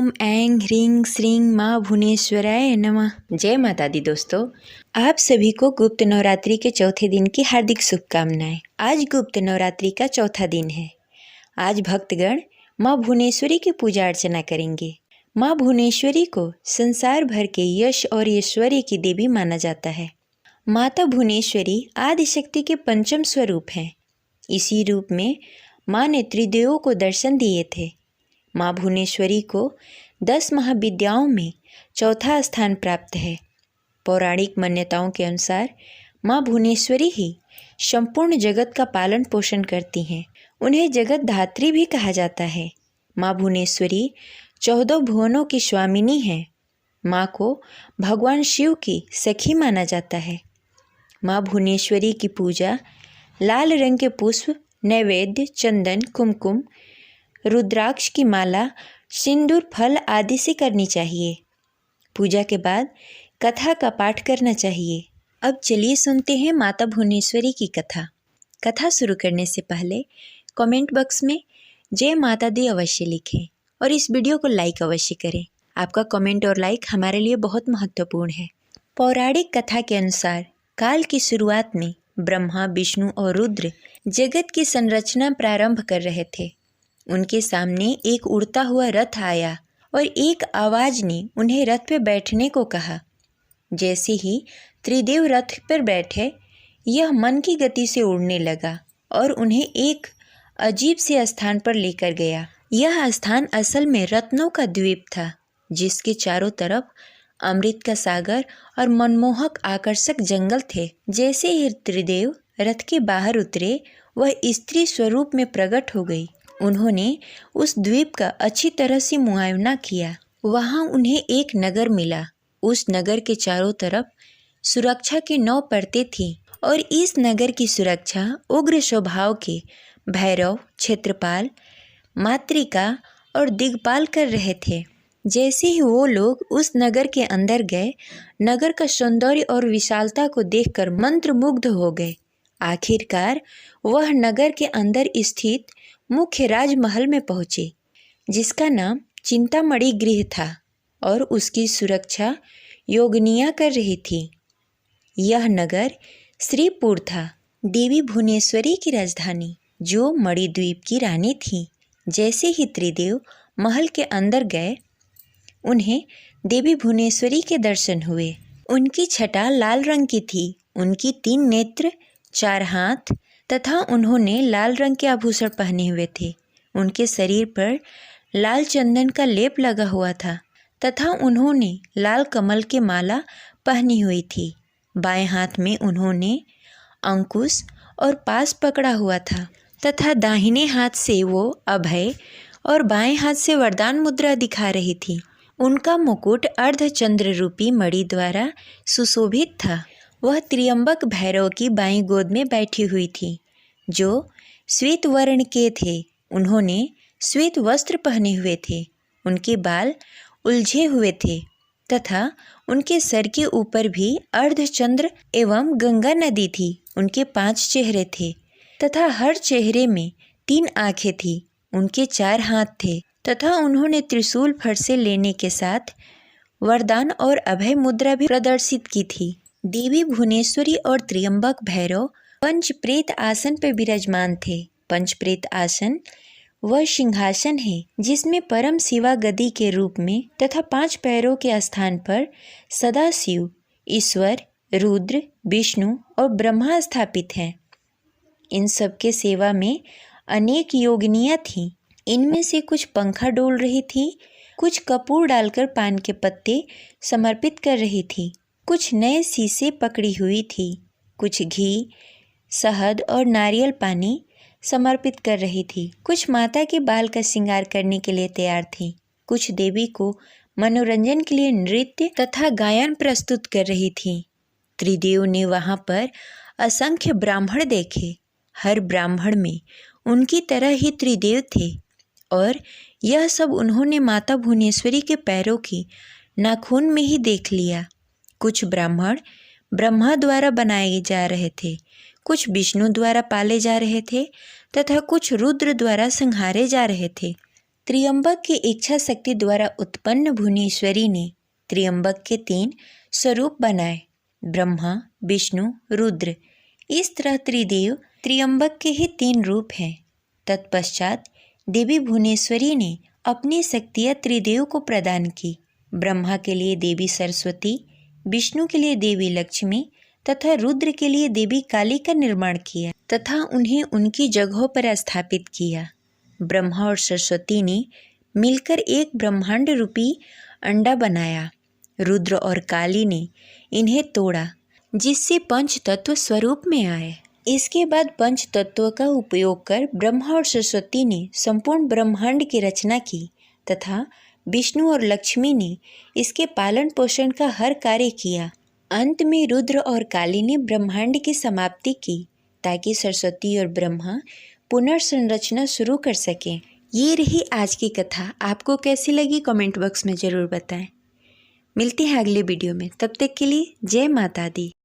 ओम ऐं ह्रीं श्रीं माँ भुवनेश्वराय नमः। जय माता दी दोस्तों, आप सभी को गुप्त नवरात्रि के चौथे दिन की हार्दिक शुभकामनाएं। आज गुप्त नवरात्रि का चौथा दिन है। आज भक्तगण माँ भुवनेश्वरी की पूजा अर्चना करेंगे। माँ भुवनेश्वरी को संसार भर के यश और ऐश्वर्य की देवी माना जाता है। माता भुवनेश्वरी आदिशक्ति के पंचम स्वरूप हैं। इसी रूप में माँ ने त्रिदेवों को दर्शन दिए थे। माँ भुवनेश्वरी को 10 महाविद्याओं में चौथा स्थान प्राप्त है। पौराणिक मान्यताओं के अनुसार माँ भुवनेश्वरी ही संपूर्ण जगत का पालन पोषण करती हैं। उन्हें जगत धात्री भी कहा जाता है। माँ भुवनेश्वरी 14 भुवनों की स्वामिनी हैं। माँ को भगवान शिव की सखी माना जाता है। माँ भुवनेश्वरी की पूजा लाल रंग के पुष्प, नैवेद्य, चंदन, कुमकुम, रुद्राक्ष की माला, सिंदूर, फल आदि से करनी चाहिए। पूजा के बाद कथा का पाठ करना चाहिए। अब चलिए सुनते हैं माता भुवनेश्वरी की कथा। कथा शुरू करने से पहले कमेंट बॉक्स में जय माता दी अवश्य लिखें और इस वीडियो को लाइक अवश्य करें। आपका कमेंट और लाइक हमारे लिए बहुत महत्वपूर्ण है। पौराणिक कथा के अनुसार काल की शुरुआत में ब्रह्मा, विष्णु और रुद्र जगत की संरचना प्रारंभ कर रहे थे। उनके सामने एक उड़ता हुआ रथ आया और एक आवाज ने उन्हें रथ पर बैठने को कहा। जैसे ही त्रिदेव रथ पर बैठे, यह मन की गति से उड़ने लगा और उन्हें एक अजीब से स्थान पर लेकर गया। यह स्थान असल में रत्नों का द्वीप था, जिसके चारों तरफ अमृत का सागर और मनमोहक आकर्षक जंगल थे। जैसे ही त्रिदेव रथ के बाहर उतरे, वह स्त्री स्वरूप में प्रकट हो गई। उन्होंने उस द्वीप का अच्छी तरह से मुआयना किया। वहां उन्हें एक नगर मिला। उस नगर के चारों तरफ सुरक्षा की 9 परतें थीं और इस नगर की सुरक्षा उग्र स्वभाव के भैरव, क्षेत्रपाल, मातृका और दिग्पाल कर रहे थे। जैसे ही वो लोग उस नगर के अंदर गए, नगर का सौंदर्य और विशालता को देखकर मंत्रमुग्ध हो गए। आखिरकार वह नगर के अंदर स्थित मुख्य राजमहल में पहुँचे, जिसका नाम चिंतामणि गृह था और उसकी सुरक्षा योगिनियाँ कर रही थी। यह नगर श्रीपुर था, देवी भुवनेश्वरी की राजधानी, जो मणिद्वीप की रानी थी। जैसे ही त्रिदेव महल के अंदर गए, उन्हें देवी भुवनेश्वरी के दर्शन हुए। उनकी छटा लाल रंग की थी। उनकी 3 नेत्र, 4 हाथ तथा उन्होंने लाल रंग के आभूषण पहने हुए थे। उनके शरीर पर लाल चंदन का लेप लगा हुआ था तथा उन्होंने लाल कमल की माला पहनी हुई थी। बाएं हाथ में उन्होंने अंकुश और पास पकड़ा हुआ था तथा दाहिने हाथ से वो अभय और बाएं हाथ से वरदान मुद्रा दिखा रही थी। उनका मुकुट अर्धचंद्र रूपी मणि द्वारा सुशोभित था। वह त्र्यंबक भैरव की बाईं गोद में बैठी हुई थी, जो श्वेत वर्ण के थे। उन्होंने श्वेत वस्त्र पहने हुए थे। उनके बाल उलझे हुए थे तथा उनके सर के ऊपर भी अर्धचंद्र एवं गंगा नदी थी। उनके 5 चेहरे थे तथा हर चेहरे में 3 आँखें थी। उनके 4 हाथ थे तथा उन्होंने त्रिशूल फरसे लेने के साथ वरदान और अभय मुद्रा भी प्रदर्शित की थी। देवी भुवनेश्वरी और त्र्यंबक भैरव पंचप्रेत आसन पर विराजमान थे। पंचप्रेत आसन वह सिंहासन है जिसमें परम शिवा गद्दी के रूप में तथा 5 पैरों के स्थान पर सदाशिव, ईश्वर, रुद्र, विष्णु और ब्रह्मा स्थापित हैं। इन सब के सेवा में अनेक योगिनियाँ थीं। इनमें से कुछ पंखा डोल रही थीं, कुछ कपूर डालकर पान के पत्ते समर्पित कर रही थी, कुछ नए शीशे पकड़ी हुई थी, कुछ घी, शहद और नारियल पानी समर्पित कर रही थी, कुछ माता के बाल का श्रृंगार करने के लिए तैयार थी, कुछ देवी को मनोरंजन के लिए नृत्य तथा गायन प्रस्तुत कर रही थी। त्रिदेव ने वहाँ पर असंख्य ब्राह्मण देखे। हर ब्राह्मण में उनकी तरह ही त्रिदेव थे और यह सब उन्होंने माता भुवनेश्वरी के पैरों की नाखून में ही देख लिया। कुछ ब्राह्मण ब्रह्मा द्वारा बनाए जा रहे थे, कुछ विष्णु द्वारा पाले जा रहे थे तथा कुछ रुद्र द्वारा संहारे जा रहे थे। त्र्यंबक की इच्छा शक्ति द्वारा उत्पन्न भुवनेश्वरी ने त्र्यंबक के 3 स्वरूप बनाए, ब्रह्मा, विष्णु, रुद्र। इस तरह त्रिदेव त्र्यंबक के ही 3 रूप हैं। तत्पश्चात देवी भुवनेश्वरी ने अपनी शक्तियाँ त्रिदेव को प्रदान की। ब्रह्मा के लिए देवी सरस्वती, विष्णु के लिए देवी लक्ष्मी तथा रुद्र के लिए देवी काली का निर्माण किया तथा उन्हें उनकी जगहों पर स्थापित किया। ब्रह्मा और सरस्वती ने मिलकर एक ब्रह्मांड रूपी अंडा बनाया। रुद्र और काली ने इन्हें तोड़ा, जिससे पंच तत्व स्वरूप में आए। इसके बाद पंच तत्वों का उपयोग कर ब्रह्मा और सरस्वती ने संपूर्ण ब्रह्मांड की रचना की तथा विष्णु और लक्ष्मी ने इसके पालन पोषण का हर कार्य किया। अंत में रुद्र और काली ने ब्रह्मांड की समाप्ति की ताकि सरस्वती और ब्रह्मा पुनर्संरचना शुरू कर सकें। ये रही आज की कथा। आपको कैसी लगी कमेंट बॉक्स में ज़रूर बताएं। मिलते हैं अगले वीडियो में, तब तक के लिए जय माता दी।